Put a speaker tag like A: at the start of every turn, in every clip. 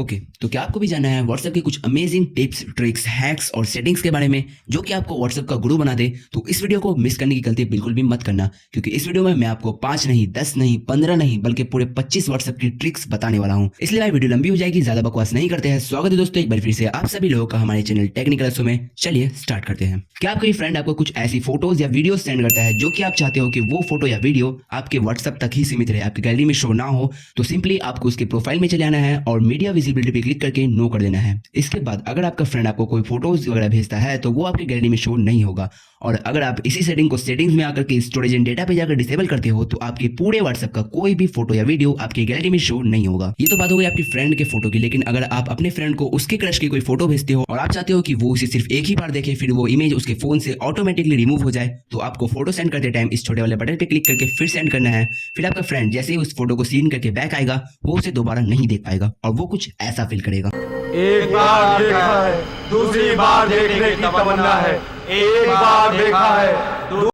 A: Okay तो क्या आपको भी जानना है व्हाट्सएप के कुछ अमेजिंग टिप्स ट्रिक्स हैक्स और सेटिंग्स के बारे में जो कि आपको व्हाट्सएप का गुरु बना दे। तो इस वीडियो को मिस करने की गलती बिल्कुल भी मत करना, क्योंकि इस वीडियो में मैं आपको 5 नहीं 10 नहीं 15 नहीं बल्कि पूरे 25 व्हाट्सएप की ट्रिक्स बताने वाला हूं। इसलिए भाई वीडियो लंबी हो जाएगी, ज्यादा बकवास नहीं करते हैं। स्वागत है दोस्तों एक बार फिर से आप सभी लोगों का हमारे चैनल टेक्निकल रसों में। चलिए स्टार्ट करते हैं। क्या आपका फ्रेंड आपको कुछ ऐसी फोटोज या वीडियो सेंड करता है जो कि आप चाहते हो कि वो फोटो या वीडियो आपके व्हाट्सएप तक ही सीमित रहे, आपकी गैलरी में शो ना हो, तो सिंपली आपको उसके प्रोफाइल में चले आना है और मीडिया विजिबिलिटी पे क्लिक करके नो कर देना है। इसके बाद अगर आपका फ्रेंड आपको कोई फोटोज वगैरह भेजता है तो वो आपकी गैलरी में शो नहीं होगा। और अगर आप इसी सेटिंग को सेटिंग्स में आकर के स्टोरेज एंड डेटा पे जाकर डिसेबल करते हो तो आपके पूरे व्हाट्सएप का कोई भी फोटो या वीडियो आपकी गैलरी में शो नहीं होगा। ये तो बात हो गई आपकी फ्रेंड के फोटो की, लेकिन अगर आप अपने फ्रेंड को उसके क्रश की कोई फोटो भेजते हो और आप चाहते हो कि वो उसे सिर्फ एक ही बार देखे, फिर वो इमेज उसके फोन से ऑटोमेटिकली रिमूव हो जाए, तो आपको फोटो सेंड करते टाइम इस छोटे वाले बटन पे क्लिक करके फिर सेंड करना है। फिर आपका फ्रेंड जैसे ही उस फोटो को सीन करके बैक आएगा वो उसे दोबारा नहीं देख पाएगा और वो कुछ ऐसा फील करेगा।
B: एक बार देखा है, दूसरी बार देखने की तमन्ना है। एक बार देखा है,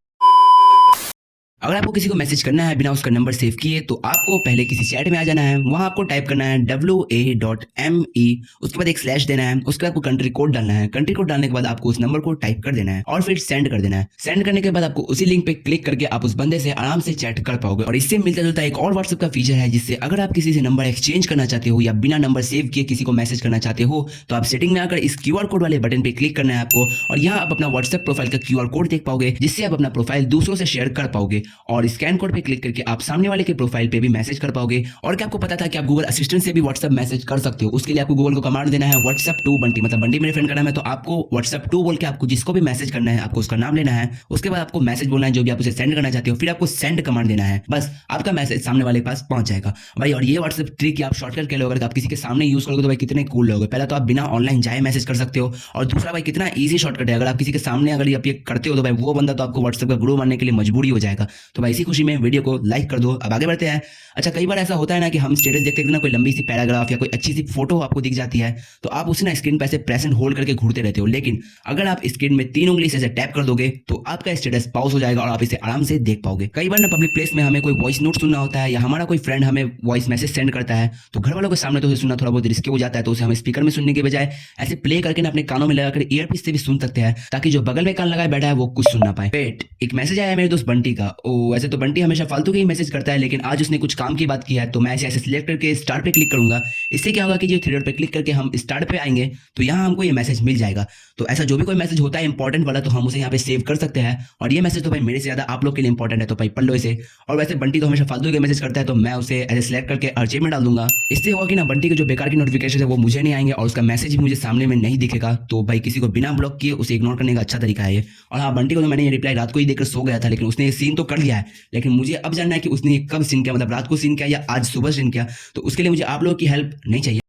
A: अगर आपको किसी को मैसेज करना है बिना उसका नंबर सेव किए तो आपको पहले किसी चैट में आ जाना है, वहां आपको टाइप करना है WA.ME, उसके बाद एक स्लैश देना है, उसके बाद आपको कंट्री कोड डालना है। कंट्री कोड डालने के बाद आपको उस नंबर को टाइप कर देना है और फिर सेंड कर देना है। सेंड करने के बाद आपको उसी लिंक पे क्लिक करके आप उस बंदे से आराम से चैट कर पाओगे। और इससे मिलता जुलता एक और व्हाट्सएप का फीचर है, जिससे अगर आप किसी से नंबर एक्सचेंज करना चाहते हो या बिना नंबर सेव किए किसी को मैसेज करना चाहते हो तो आप सेटिंग में आकर इस QR कोड वाले बटन पे क्लिक करना है आपको, और यहाँ आप अपना व्हाट्सएप प्रोफाइल का QR कोड देख पाओगे, जिससे आप अपना प्रोफाइल दूसरों से शेयर कर पाओगे। और स्कैन कोड पे क्लिक करके आप सामने वाले के प्रोफाइल पे भी मैसेज कर पाओगे। और क्या आपको पता था कि आप गूगल असिस्टेंट से भी व्हाट्सएप मैसेज कर सकते हो? उसके लिए आपको गूगल को कमांड देना है व्हाट्सएप टू बंटी, मतलब बंटी मेरे फ्रेंड का नाम है, तो आपको व्हाट्सएप टू बोल के आपको जिसको भी मैसेज करना है आपको उसका नाम लेना है। उसके बाद आपको मैसेज बोलना है जो भी आप उसे सेंड करना चाहते हो, फिर आपको सेंड कमांड देना है, बस आपका मैसेज सामने वाले के पास पहुंच जाएगा भाई। और ये व्हाट्सएप ट्रिक आप शॉर्टकट के लिए अगर आप किसी के सामने यूज करोगे तो भाई कितने कूल लोगे। पहला तो आप बिना ऑनलाइन जाए मैसेज कर सकते हो, और दूसरा भाई कितना ईजी शॉर्टकट है। अगर आप किसी के सामने अगर आप ये करते हो तो भाई वो बंदा तो आपको व्हाट्सएप का गुरु बनने के लिए मजबूरी हो जाएगा। तो भाई इसी खुशी में वीडियो को लाइक कर दो। अब आगे बढ़ते हैं। अच्छा, कई बार ऐसा होता है ना कि हम स्टेटस देखते हैं ना, कोई लंबी सी पैराग्राफ या कोई अच्छी सी फोटो आपको दिख जाती है तो आप उसे ना स्क्रीन पे ऐसे प्रेस एंड होल्ड करके घूरते रहते हो, लेकिन अगर आप स्क्रीन में 3 उंगली से ऐसे टैप कर दोगे तो आपका स्टेटस पॉज हो जाएगा और आप इसे आराम से देख पाओगे। कई बार ना पब्लिक प्लेस में हमें कोई वॉइस नोट सुनना होता है या हमारा कोई फ्रेंड हमें वॉइस मैसेज सेंड करता है, तो घर वालों के सामने तो उसे सुनना थोड़ा बहुत रिस्की हो जाता है, तो उसे हम स्पीकर में सुनने के बजाय ऐसे प्ले करके ना अपने कानों में लगाकर ईयरपीस से भी सुन सकते हैं, ताकि जो बगल में कान लगाए बैठा है वो कुछ सुन ना पाए। वेट, एक मैसेज आया है मेरे दोस्त बंटी का। ओ वैसे तो बंटी हमेशा फालतू के ही मैसेज करता है, लेकिन आज उसने कुछ काम की बात की है, तो मैं ऐसे सिलेक्ट करके स्टार्ट पे क्लिक करूंगा। इससे क्या होगा कि जो थ्री डॉट पे क्लिक करके हम स्टार्ट पे आएंगे तो यहाँ हमको ये मैसेज मिल जाएगा। तो ऐसा जो भी कोई मैसेज होता है इंपॉर्टेंट वाला तो हम उसे यहाँ पे सेव कर सकते हैं, और ये मैसेज तो भाई मेरे से ज्यादा आप लोग के लिए इंपॉर्टेंट है, तो भाई पढ़ लो इसे। और वैसे बंटी तो हमेशा फालतू के मैसेज करता है, तो मैं उसे ऐसे सिलेक्ट करके अर्जेंट में डाल दूंगा। इससे होगा कि ना बंटी के जो बेकार की नोटिफिकेशन है वो मुझे नहीं आएंगे और उसका मैसेज भी मुझे सामने में नहीं दिखेगा। तो भाई किसी को बिना ब्लॉक किए उसे इग्नोर करने का अच्छा तरीका है ये। और हाँ, बंटी को तो मैंने ये रिप्लाई रात को ही देकर सो गया था, लेकिन उसने ये सीन तो कर लिया है, लेकिन मुझे अब जानना है कि उसने ये कब सीन किया, मतलब रात को सीन किया या आज सुबह सीन किया। तो उसके लिए मुझे आप लोगों की हेल्प नहीं चाहिए,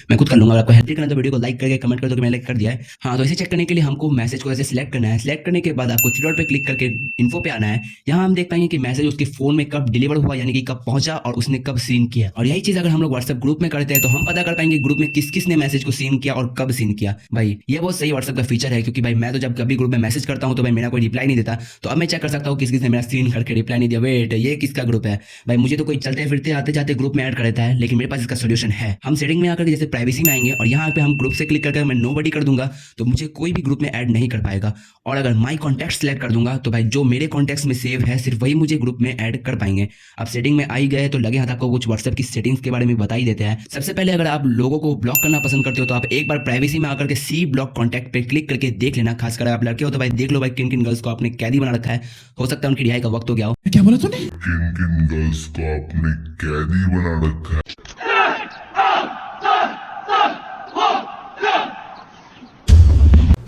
A: मैं खुद कर लूंगा। आपको हेल्प करना तो वीडियो को लाइक करके कमेंट कर दो कि मैंने लाइक कर दिया है। हाँ, तो इसे चेक करने के लिए हमको मैसेज को ऐसे सिलेक्ट करना है। सिलेक्ट करने के बाद आपको थ्री डॉट पे क्लिक करके इन्फो पे आना है। यहाँ हम देख पाएंगे कि मैसेज उसके फोन में कब डिलीवर हुआ, यानी कि कब पहुंचा और उसने कब सीन किया। और यही चीज अगर हम लोग व्हाट्सएप ग्रुप में करते हैं तो हम पता कर पाएंगे ग्रुप में किस किस ने मैसेज को सीन किया और कब सीन किया। भाई ये बहुत सही व्हाट्सएप का फीचर है, क्योंकि भाई मैं तो जब कभी ग्रुप में मैसेज करता हूँ तो भाई मेरा कोई रिप्लाई नहीं देता, तो अब मैं चेक कर सकता हूँ किस किसने मेरा सीन करके रिप्लाई नहीं दिया। वेट, ये किसका ग्रुप है भाई? मुझे तो कोई चलते फिरते आते जाते ग्रुप में ऐड कर देता है, लेकिन मेरे पास इसका सोल्यूशन है। हम सेटिंग में आकर जैसे प्राइवेसी में आएंगे और यहाँ पे हम ग्रुप से क्लिक करके मैं नोबडी कर दूंगा, तो मुझे कोई भी ग्रुप में ऐड नहीं कर पाएगा। और अगर माई कॉन्टैक्ट सेलेक्ट कर दूंगा तो भाई जो मेरे कॉन्टैक्ट्स में सेव है सिर्फ वही मुझे ग्रुप में ऐड कर पाएंगे। अब सेटिंग में आई गए तो लगे हाथ आपको कुछ व्हाट्सएप की सेटिंग्स के बारे में बता ही देते हैं। सबसे पहले अगर आप लोगों को ब्लॉक करना पसंद करते हो तो आप एक बार प्राइवेसी में आकर के सी ब्लॉक कॉन्टैक्ट पे क्लिक करके देख लेना। खासकर आप लड़के हो तो भाई देख लो भाई किन किन गर्ल्स को आपने कैदी बना रखा है, हो सकता है उनकी रिहाई का वक्त हो गया हो।
C: क्या बोला तूने?
D: किन किन गर्ल्स को आपने कैदी बना रखा है।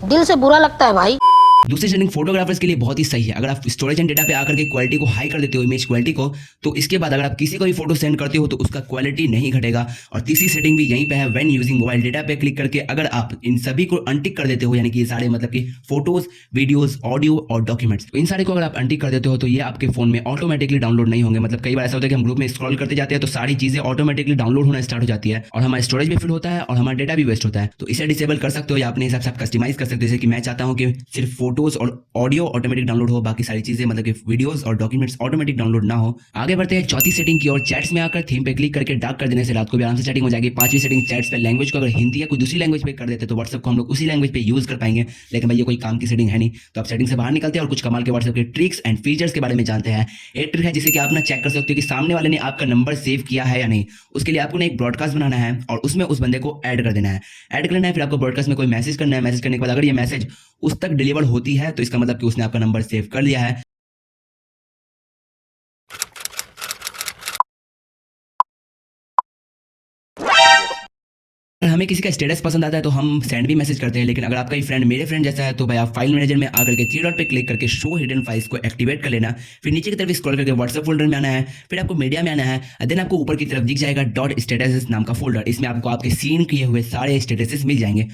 E: दिल से बुरा लगता है भाई।
A: दूसरी सेटिंग फोटोग्राफर्स के लिए बहुत ही सही है। अगर आप स्टोरेज एंड डेटा पे आकर के क्वालिटी को हाई कर देते हो, इमेज क्वालिटी को, तो इसके बाद अगर आप किसी को भी फोटो सेंड करते हो तो उसका क्वालिटी नहीं घटेगा। और तीसरी सेटिंग भी यहीं पे है, व्हेन यूजिंग मोबाइल डेटा पे क्लिक करके अगर आप इन सभी को अनटिक कर देते हो, यानी कि ये सारे मतलब कि फोटोज, वीडियोज, ऑडियो और डॉक्यूमेंट्स, तो इन सारे को अगर आप अनटिक कर देते हो तो ये आपके फोन में ऑटोमेटिकली डाउनलोड नहीं होंगे। मतलब कई बार ऐसा होता है कि हम ग्रुप में स्क्रॉल करते जाते हैं तो सारी चीजें ऑटोमेटिकली डाउनलोड होना स्टार्ट हो जाती है और हमारा स्टोरेज भी फिल होता है और हमारा डेटा भी वेस्ट होता है। तो इसे डिसेबल कर सकते हो या अपने हिसाब से आप कस्टमाइज कर सकते हो। जैसे कि मैं चाहता हूँ कि सिर्फ फोटो फोटोज और ऑडियो ऑटोमेटिक डाउनलोड हो, बाकी सारी चीजें मतलब कि वीडियोस और डॉक्यूमेंट्स ऑटोमेटिक डाउनलोड ना हो। आगे बढ़ते हैं चौथी सेटिंग की और चैट्स में आकर थीम पे क्लिक करके डार्क कर देने से रात को भी आराम से चैटिंग हो जाएगी। पांचवी सेटिंग चैट्स पे लैंग्वेज को अगर हिंदी या कोई दूसरी लैंग्वेज पे कर देते तो व्हाट्सएप को हम लोग उसी लैंग्वेज पे यूज कर पाएंगे, लेकिन भाई ये कोई काम की सेटिंग है नहीं, तो आप सेटिंग से बाहर निकलते हैं और कुछ कमाल के व्हाट्सएप के ट्रिक्स एंड फीचर्स के बारे में जानते हैं। एक ट्रिक है जिससे कि आप ना चेक कर सकते हो कि सामने वाले ने आपका नंबर सेव किया है या नहीं। उसके लिए आपको ना एक ब्रॉडकास्ट बनाना है और उसमें उस बंदे को ऐड कर देना है। ऐड कर लेना है, फिर आपको ब्रॉडकास्ट में कोई मैसेज करना है। मैसेज करने के बाद अगर ये मैसेज उस तक डिलीवर होती है तो इसका मतलब कि उसने आपका नंबर सेव कर लिया है। अगर हमें किसी का स्टेटस पसंद आता है तो हम सेंड भी मैसेज करते हैं, लेकिन अगर आपका ये फ्रेंड मेरे फ्रेंड जैसा है तो भाई आप फाइल मैनेजर में आकर के थ्री डॉट पे क्लिक करके शो हिडन फाइल्स को एक्टिवेट कर लेना। फिर नीचे की तरफ स्क्रॉल करके व्हाट्सएप फोल्डर में आना है, फिर आपको मीडिया में आना है, देन आपको ऊपर की तरफ दिख जाएगा डॉट स्टेटस नाम का फोल्डर। इसमें आपको आपके सीन किए हुए सारे स्टेटसेस मिल जाएंगे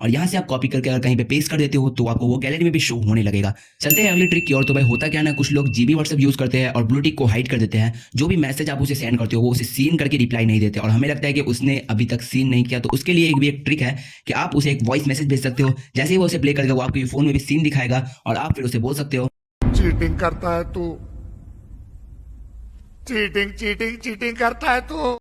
A: और यहाँ से आप कॉपी करके अगर कहीं पे पेस्ट कर देते हो तो आपको वो गैलरी में भी शो होने लगेगा। चलते हैं अगली ट्रिक की ओर। तो भाई होता क्या ना, कुछ लोग जीबी व्हाट्सएप यूज करते हैं और ब्लू टिक को हाइड कर देते हैं। जो भी मैसेज आप उसे सेंड करते हो वो उसे सीन करके रिप्लाई नहीं देते और हमें लगता है कि उसने अभी तक सीन नहीं किया। तो उसके लिए एक ट्रिक है कि आप उसे एक वॉइस मैसेज भेज सकते हो। जैसे ही वो उसे प्ले करेगा वो आपके फोन में भी सीन दिखाएगा और आप फिर उसे बोल सकते हो
C: चीटिंग करता है तू, चीटिंग चीटिंग चीटिंग करता है तू।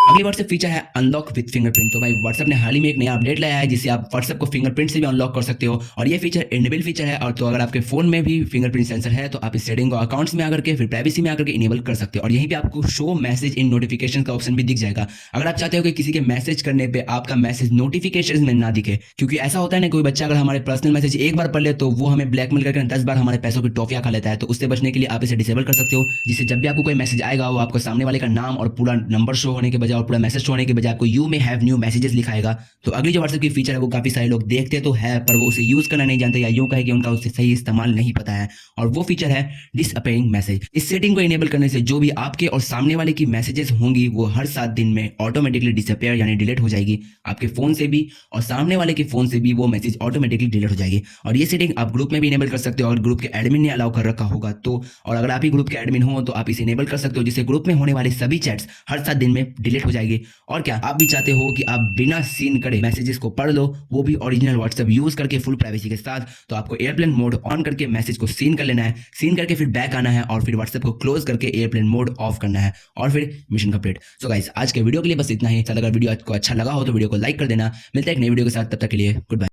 A: अगली व्हाट्सएप फीचर है अनलॉक विद फिंगरप्रिंट। तो भाई व्हाट्सएप ने हाल ही में एक नया अपडेट लाया है जिससे आप व्हाट्सएप को फिंगरप्रिंट से भी अनलॉक कर सकते हो और ये फीचर इनेबल फीचर है। और तो अगर आपके फोन में भी फिंगरप्रिंट सेंसर है तो आप इस सेटिंग को अकाउंट्स में आकर के फिर प्राइवेसी में आकर के इनेबल कर सकते हो और यहीं पे आपको शो मैसेज इन नोटिफिकेशन का ऑप्शन भी दिख जाएगा। अगर आप चाहते हो कि किसी के मैसेज करने पे आपका मैसेज नोटिफिकेशन में ना दिखे, क्योंकि ऐसा होता है ना कोई बच्चा अगर हमारे पर्सनल मैसेज एक बार पढ़ ले तो वो हमें ब्लैकमेल करके 10 बार हमारे पैसों की टॉफियां खा लेता है। तो उससे बचने के लिए आप इसे डिसेबल कर सकते हो, जिससे जब भी आपको कोई मैसेज आएगा वो आपको सामने वाले का नाम और पूरा नंबर शो होने के बजाय और पूरा मैसेज शो होने के बजाय आपको यू में हैव न्यू मैसेजेस लिखाएगा। तो अगली जो व्हाट्सएप की फीचर है वो काफी सारे लोग देखते तो है पर वो उसे यूज करना नहीं जानते या यूं कहे कि उनका उससे सही इस्तेमाल नहीं पता है, और वो फीचर है डिसअपियरिंग मैसेज। इस सेटिंग को इनेबल करने से जो भी आपके और सामने वाले की मैसेजेस होंगी वो हर 7 दिन में ऑटोमेटिकली डिसअपियर यानी डिलीट हो जाएगी। आपके फोन से भी और सामने वाले के फोन से भी वो मैसेज ऑटोमेटिकली डिलीट हो जाएगी। और ये सेटिंग आप ग्रुप में भी इनेबल कर सकते हो अगर ग्रुप के एडमिन ने अलाउ कर रखा होगा तो, और अगर आप ही ग्रुप के एडमिन हो तो आप इसे इनेबल कर सकते हो, जिससे ग्रुप में होने वाले सभी चैट्स हर 7 दिन में डिलीट हो जाएगी। और क्या आप भी चाहते हो कि आप बिना सीन करे मैसेजेस को पढ़ लो, वो भी ओरिजिनल व्हाट्सएप यूज करके फुल प्राइवेसी के साथ, तो आपको एयरप्लेन मोड ऑन करके मैसेज को सीन कर लेना है। सीन करके फिर बैक आना है और फिर व्हाट्सएप को क्लोज करके एयरप्लेन मोड ऑफ करना है और फिर मिशन कंप्लीट। सो गाइस आज के वीडियो के लिए बस इतना ही। अगर वीडियो आपको अच्छा लगा हो तो वीडियो को लाइक कर देना। मिलता है एक नई वीडियो के साथ, तब तक के लिए गुड बाय।